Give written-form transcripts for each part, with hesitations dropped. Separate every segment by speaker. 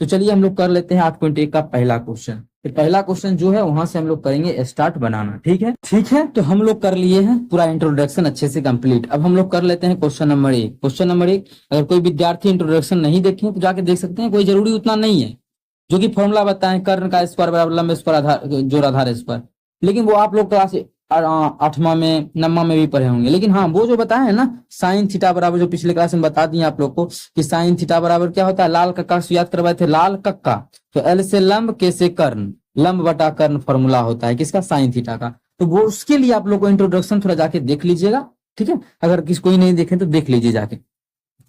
Speaker 1: तो चलिए हम लोग कर लेते हैं 8.1 का पहला क्वेश्चन। फिर पहला क्वेश्चन जो है वहां से हम लोग करेंगे स्टार्ट बनाना। ठीक है, ठीक है। तो हम लोग कर लिए हैं पूरा इंट्रोडक्शन अच्छे से कंप्लीट। अब हम लोग कर लेते हैं क्वेश्चन नंबर 1। क्वेश्चन नंबर 1 अगर कोई विद्यार्थी इंट्रोडक्शन नहीं देखे तो जाके देख सकते हैं, कोई जरूरी उतना नहीं है। जो कि फॉर्मूला बताएं, कर्ण का स्क्वायर बराबर लंब स्क्वायर आधार जोड़ आधार स्क्वायर, लेकिन वो आप लोग क्लास 8वां में 9वां में भी पढ़े होंगे। लेकिन हाँ, वो जो बताए हैं ना, साइन थीटा बराबर, जो पिछले क्लास में बता दिए आप लोग को कि साइन थीटा बराबर क्या होता है, लाल कक्का से याद करवाए थे, लाल कक्का। तो एल से लंब, के से कर्ण, लंब बटा कर्ण फॉर्मूला होता है किसका, साइन थीटा का। तो वो उसके लिए आप लोग को इंट्रोडक्शन थोड़ा जाके देख लीजिएगा। ठीक है, अगर किसी कोई नहीं देखे तो देख लीजिए जाके।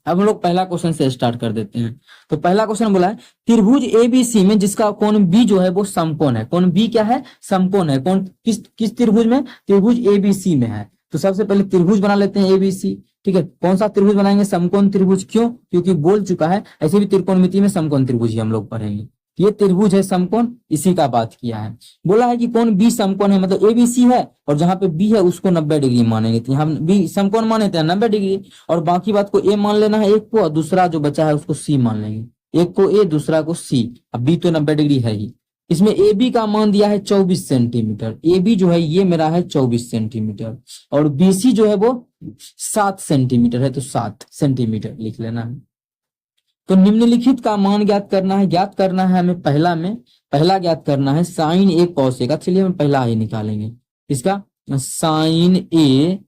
Speaker 1: अब हम लोग पहला क्वेश्चन से स्टार्ट कर देते हैं। तो पहला क्वेश्चन बोला है त्रिभुज एबीसी में जिसका कोण बी जो है वो समकोण है। कोण बी क्या है, समकोण है। कौन किस किस त्रिभुज में, त्रिभुज एबीसी में है। तो सबसे पहले त्रिभुज बना लेते हैं एबीसी। ठीक है, कौन सा त्रिभुज बनाएंगे, समकोण त्रिभुज। क्यों, क्योंकि बोल चुका है, ऐसे भी त्रिकोणमिति में समकोण त्रिभुज ही हम लोग पढ़ेंगे। ये त्रिभुज है समकोण, इसी का बात किया है। बोला है कि कौन बी समकोण है, मतलब एबीसी है और जहां पे बी है उसको 90 डिग्री मानेंगे। तो हम बी समकोण माने थे 90 डिग्री, और बाकी बात को ए मान लेना है एक को, और दूसरा जो बचा है उसको सी मान लेंगे। एक को ए, दूसरा को सी। अब बी तो 90 डिग्री है ही। इसमें ए बी का मान दिया है 24 सेंटीमीटर। ए बी जो है ये मेरा है 24 सेंटीमीटर, और बी सी जो है वो 7 सेंटीमीटर है। तो 7 सेंटीमीटर लिख लेना है। तो निम्नलिखित का मान ज्ञात करना है। ज्ञात करना है हमें पहला ज्ञात करना है साइन ए कॉस ए का। चलिए हम पहला ही निकालेंगे, इसका साइन ए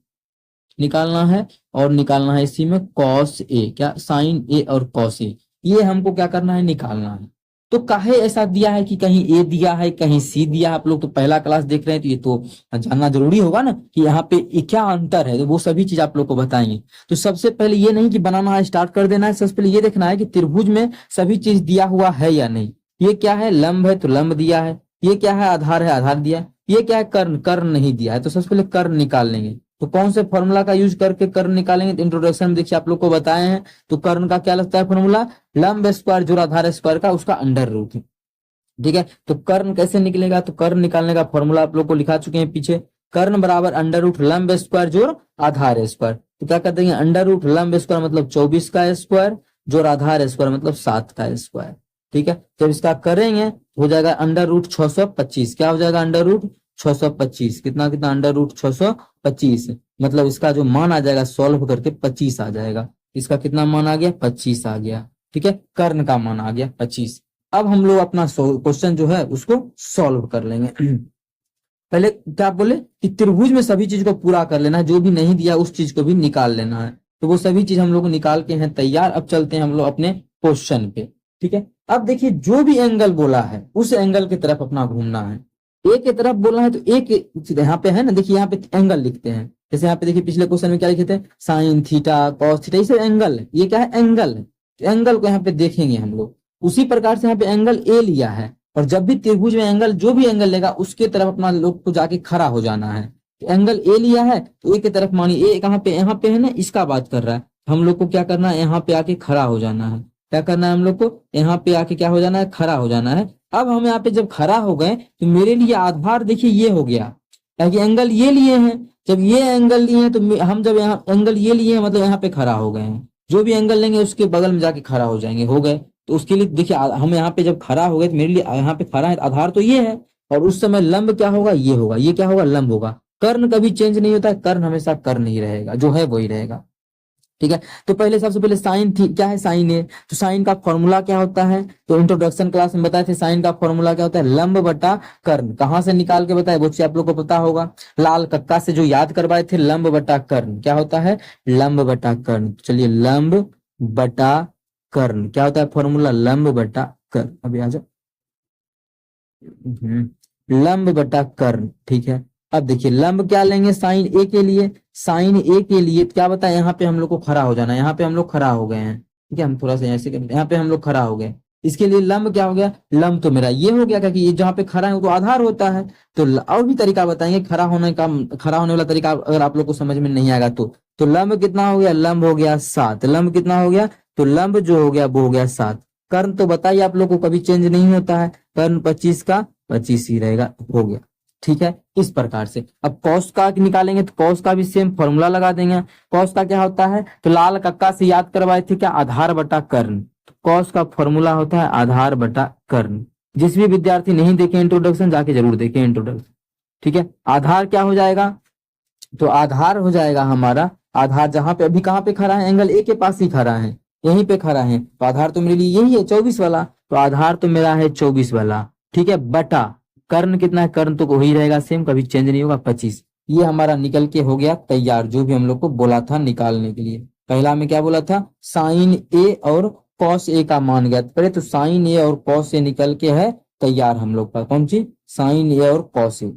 Speaker 1: निकालना है, और निकालना है इसी में कॉस ए। क्या, साइन ए और कॉस ए, ये हमको क्या करना है, निकालना है। तो काहे ऐसा दिया है कि कहीं ए दिया है कहीं सी दिया है। आप लोग तो पहला क्लास देख रहे हैं तो ये तो जानना जरूरी होगा ना कि यहाँ पे क्या अंतर है। तो वो सभी चीज आप लोग को बताएंगे। तो सबसे पहले ये नहीं कि बनाना है स्टार्ट कर देना है, सबसे पहले ये देखना है कि त्रिभुज में सभी चीज दिया हुआ है या नहीं। ये क्या है, लंब है तो लंब दिया है। ये क्या है, आधार है, आधार दिया है। ये क्या है, कर्ण, कर्ण नहीं दिया है। तो सबसे पहले कर्ण निकाल लेंगे। तो कौन से फॉर्मूला का यूज करके कर्ण निकालेंगे, तो इंट्रोडक्शन में देखिए आप लोग को बताए हैं। तो कर्ण का क्या लगता है फॉर्मूला, लंब स्क्वायर जोड़ आधार स्क्वायर का उसका अंडर रूट। ठीक है, तो कर्ण कैसे निकलेगा, तो कर्ण निकालने का फॉर्मूला आप लोग को लिखा चुके हैं पीछे। कर्ण बराबर अंडर रूट लंब स्क्वायर जोड़ आधार स्क्वायर। तो क्या कर देंगे, अंडर रूट लंब स्क्वायर मतलब 24 का स्क्वायर, जोड़ आधार स्क्वायर मतलब 7 का स्क्वायर। ठीक है, जब इसका करेंगे हो जाएगा अंडर रूट 625। क्या हो जाएगा, अंडर रूट 625। कितना कितना, अंडर रूट 625। मतलब इसका जो मान आ जाएगा सॉल्व करके 25 आ जाएगा। इसका कितना मान आ गया, 25 आ गया। ठीक है, कर्ण का मान आ गया 25। अब हम लोग अपना क्वेश्चन जो है उसको सॉल्व कर लेंगे। पहले क्या बोले कि त्रिभुज में सभी चीज को पूरा कर लेना है, जो भी नहीं दिया उस चीज को भी निकाल लेना है। तो वो सभी चीज हम लोग निकाल के हैं तैयार। अब चलते हैं हम लोग अपने क्वेश्चन पे। ठीक है, अब देखिए जो भी एंगल बोला है उस एंगल की तरफ अपना घूमना है। ए की तरफ बोला है तो एक यहाँ पे है ना, देखिए यहाँ पे एंगल लिखते हैं। जैसे यहाँ पे देखिए पिछले क्वेश्चन में क्या लिखे थे, साइन थीटा कॉस थीटा, ये सब एंगल है। ये क्या है, एंगल है। तो एंगल को यहाँ पे देखेंगे हम लोग। उसी प्रकार से यहाँ पे एंगल ए लिया है, और जब भी त्रिभुज में एंगल, जो भी एंगल लेगा उसके तरफ अपना लोग को जाके खड़ा हो जाना है। तो एंगल ए लिया है तो ए की तरफ मानिए, ए कहाँ पे, यहाँ पे है ना, इसका बात कर रहा है। हम लोग को क्या करना है, यहाँ पे आके खड़ा हो जाना है। क्या करना है हम लोग को, यहाँ पे आके क्या हो जाना है, खड़ा हो जाना है। अब हम यहाँ पे जब खड़ा हो गए तो मेरे लिए आधार देखिए ये हो गया, ताकि एंगल ये लिए हैं। जब ये एंगल लिए हैं तो हम जब यहाँ एंगल ये लिए हैं मतलब यहाँ पे खड़ा हो गए हैं। जो भी एंगल लेंगे उसके बगल में जाके खड़ा हो जाएंगे, हो गए। तो उसके लिए देखिए हम यहाँ पे जब खड़ा हो गए तो मेरे लिए यहाँ पे खड़ा है, आधार तो ये है। और उस समय लंब क्या होगा, ये होगा। ये क्या होगा, लंब होगा। कर्ण कभी चेंज नहीं होता है, कर्ण हमेशा कर्ण ही रहेगा, जो है वही रहेगा। ठीक है, तो पहले सबसे पहले साइन थी, क्या है, साइन ए। तो साइन का फॉर्मूला क्या होता है, तो इंट्रोडक्शन क्लास में बताए थे साइन का फॉर्मूला क्या होता है, लंब बटा कर्ण। कहां से निकाल के बताए, वो चीज आप लोग को पता होगा। लाल कक्का से जो याद करवाए थे, लंब बटा कर्ण क्या होता है, लंब बटा कर्ण। चलिए लंब बटा कर्ण क्या होता है फॉर्मूला, लंब बटा कर्ण। अभी आ जाओ, लंब बटा कर्ण। ठीक है, अब देखिए लंब क्या लेंगे, साइन ए के लिए। साइन ए के लिए क्या बताए, यहाँ पे हम लोग को खड़ा हो जाना है। यहाँ पे हम लोग खड़ा हो गए हैं। ठीक है, हम थोड़ा सा ऐसे यहाँ पे हम लोग खड़ा हो गए। इसके लिए लंब क्या हो गया, लंब तो मेरा ये हो गया, क्योंकि ये जहाँ पे खड़ा है वो तो आधार होता है। तो और भी तरीका बताएंगे खड़ा होने का, खड़ा होने वाला तरीका अगर आप लोग को समझ में नहीं आएगा तो लंब कितना हो गया, लंब हो गया 7। लंब कितना हो गया, तो लंब जो हो गया वो हो गया 7। कर्ण तो बताइए आप लोग को कभी चेंज नहीं होता है, कर्ण 25 का 25 ही रहेगा, हो गया। ठीक है, इस प्रकार से। अब कॉस का निकालेंगे तो कॉस का भी सेम फॉर्मूला लगा देंगे। कॉस का क्या होता है, तो लाल कक्का से याद करवाए थे क्या, आधार बटा कर्ण। कॉस का फॉर्मूला होता है आधार बटा कर्ण। जिस भी विद्यार्थी नहीं देखे इंट्रोडक्शन जाके जरूर देखे इंट्रोडक्शन, ठीक है। आधार क्या हो जाएगा, तो आधार हो जाएगा हमारा, आधार जहां पे अभी कहाँ पे खड़ा है, एंगल ए के पास ही खड़ा है, यहीं पे खड़ा है, तो आधार तो मेरे लिए यही है 24 वाला, तो आधार तो मेरा है 24 वाला, ठीक है। बटा कर्ण कितना है, कर्ण तो वही रहेगा सेम, कभी चेंज नहीं होगा 25। ये हमारा निकल के हो गया तैयार, जो भी हम लोग को बोला था निकालने के लिए। पहला में क्या बोला था, साइन ए और कॉस ए का मान ज्ञात करें, तो साइन ए और कॉस ए निकल के है तैयार हम लोग का, कौन सी, साइन ए और कॉस ए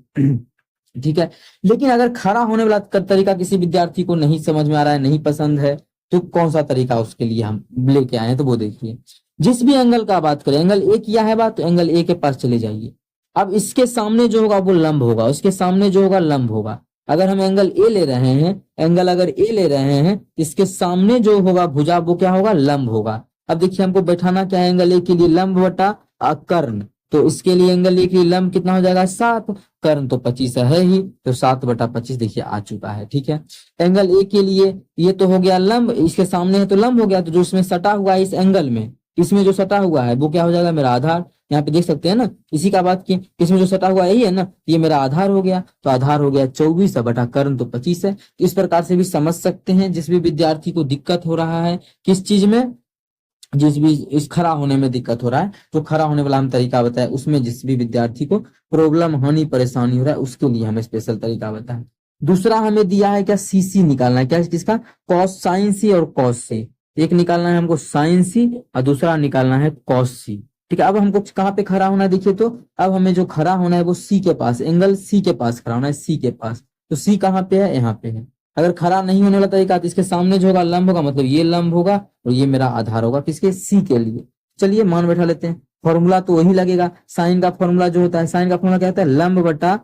Speaker 1: ठीक है। लेकिन अगर खड़ा होने वाला तरीका किसी विद्यार्थी को नहीं समझ में आ रहा है, नहीं पसंद है, तो कौन सा तरीका उसके लिए हम लेके आए हैं, तो वो देखिए। जिस भी एंगल का बात करें, एंगल ए किया है बात, तो एंगल ए के पास चले जाइए। अब इसके सामने जो होगा वो लंब होगा, उसके सामने जो होगा लंब होगा। अगर हम एंगल ए ले रहे हैं, एंगल अगर ए ले रहे हैं, इसके सामने जो होगा भुजा वो क्या होगा, लंब होगा। अब देखिए हमको बैठाना क्या है, एंगल ए के लिए लंब बटा कर्ण, तो इसके लिए एंगल ए के लिए लंब कितना हो जाएगा 7, कर्ण तो 25 है ही, तो 7/25 देखिए आ चुका है, ठीक है। एंगल ए के लिए ये तो हो गया लंब, इसके सामने है तो लंब हो गया, तो जो इसमें सटा हुआ है इस एंगल में, इसमें जो सटा हुआ है वो क्या हो जाएगा, मेरा आधार। यहाँ पे देख सकते हैं ना, इसी का बात की, इसमें जो सटा हुआ यही है ना, ये मेरा आधार हो गया, तो आधार हो गया 24 बटा कर्ण तो 25 है। इस प्रकार से भी समझ सकते हैं। जिस भी विद्यार्थी को दिक्कत हो रहा है किस चीज में, जिस भी इस खड़ा होने में दिक्कत हो रहा है, जो खड़ा होने वाला हम तरीका बताया उसमें जिस भी विद्यार्थी को प्रॉब्लम होनी परेशानी हो रहा है उसके लिए हमें स्पेशल तरीका बताया। दूसरा हमें दिया है क्या, सीसी निकालना है, क्या किसका, कॉस साइन सी और कॉस सी। एक निकालना है हमको साइन सी और दूसरा निकालना है कॉस सी, ठीक है। अब हमको कहाँ पे खड़ा होना है, देखिए तो अब हमें जो खड़ा होना है वो सी के पास, एंगल सी के पास खड़ा होना है, सी के पास। तो सी कहाँ पे है, यहाँ पे है। अगर खड़ा नहीं होने वाला तरीका तो इसके सामने जो होगा लंब होगा, मतलब ये लंब होगा और ये मेरा आधार होगा किसके, सी के लिए। चलिए मान बैठा लेते हैं, फॉर्मूला तो वही लगेगा। साइन का फॉर्मूला जो होता है, साइन का फॉर्मूला क्या होता है, लंब बटा,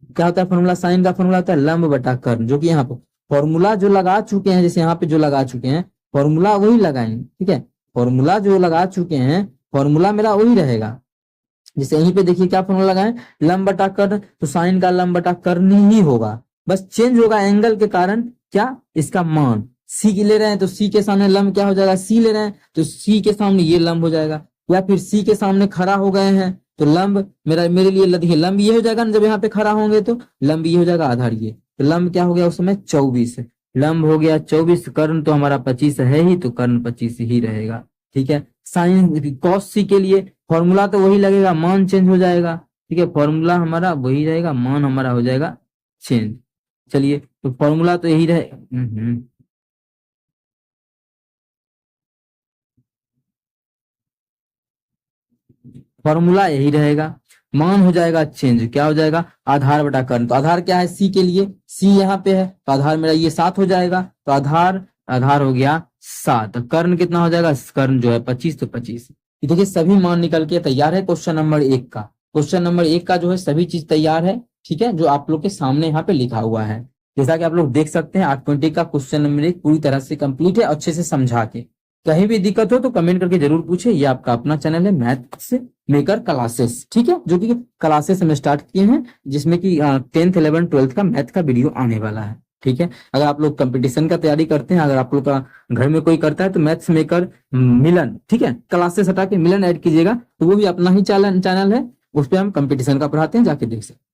Speaker 1: क्या होता है फॉर्मूला, साइन का फॉर्मूला होता है लंब बटा कर्ण, जो कि यहाँ पे फॉर्मूला जो लगा चुके हैं, जैसे यहाँ पे जो लगा चुके हैं फॉर्मूला वही लगाएंगे, ठीक है। फॉर्मूला जो लगा चुके हैं फॉर्मूला मेरा वही रहेगा। जैसे यहीं पे देखिए क्या फॉर्मूला लगाएं, लंब बटा कर्ण, तो साइन का लंब बटा कर्ण ही होगा, बस चेंज होगा एंगल के कारण, क्या, इसका मान। सी की ले रहे हैं तो सी के सामने लंब क्या हो जाएगा, सी ले रहे हैं तो सी के सामने ये लंब हो जाएगा, या फिर सी के सामने खड़ा हो गए हैं तो लंब मेरे लिए देखिए लंब ये हो जाएगा ना, जब यहाँ पे खड़ा होंगे तो लंब ये हो जाएगा, आधार ये, तो लंब क्या हो गया उस समय 24, लंब हो गया 24, कर्ण तो हमारा 25 है ही, तो कर्ण 25 ही रहेगा, ठीक है। साइन कॉस सी के लिए फॉर्मूला तो वही लगेगा, मान चेंज हो जाएगा, ठीक है। फॉर्मूला हमारा वही रहेगा, मान हमारा हो जाएगा चेंज। चलिए तो फॉर्मूला तो यही रहे, फॉर्मूला यही रहेगा, मान हो जाएगा चेंज, क्या हो जाएगा, आधार बटा कर्ण। तो आधार क्या है, सी के लिए, सी यहाँ पे है तो आधार मेरा ये 7 हो जाएगा, तो आधार हो गया 7, कर्ण कितना हो जाएगा, कर्ण जो है 25, तो 25। देखिए सभी मान निकल के तैयार है क्वेश्चन नंबर 1 का। क्वेश्चन नंबर 1 का जो है सभी चीज तैयार है, ठीक है, जो आप लोग के सामने यहाँ पे लिखा हुआ है। जैसा कि आप लोग देख सकते हैं 8 का क्वेश्चन नंबर 1 पूरी तरह से कंप्लीट है, अच्छे से समझा के। कहीं भी दिक्कत हो तो कमेंट करके जरूर पूछे। ये आपका अपना चैनल है मैथ्स मेकर क्लासेस, ठीक है, जो कि क्लासेस हम स्टार्ट किए हैं, जिसमें कि 10th 11th 12th का मैथ का वीडियो आने वाला है, ठीक है। अगर आप लोग कंपटीशन का तैयारी करते हैं, अगर आप लोग का घर में कोई करता है तो मैथ्स मेकर मिलन, ठीक है, क्लासेस हटा के मिलन ऐड कीजिएगा, तो वो भी अपना ही चैनल है, उस पर हम कंपटीशन का पढ़ाते हैं, जाके देख सकते हैं।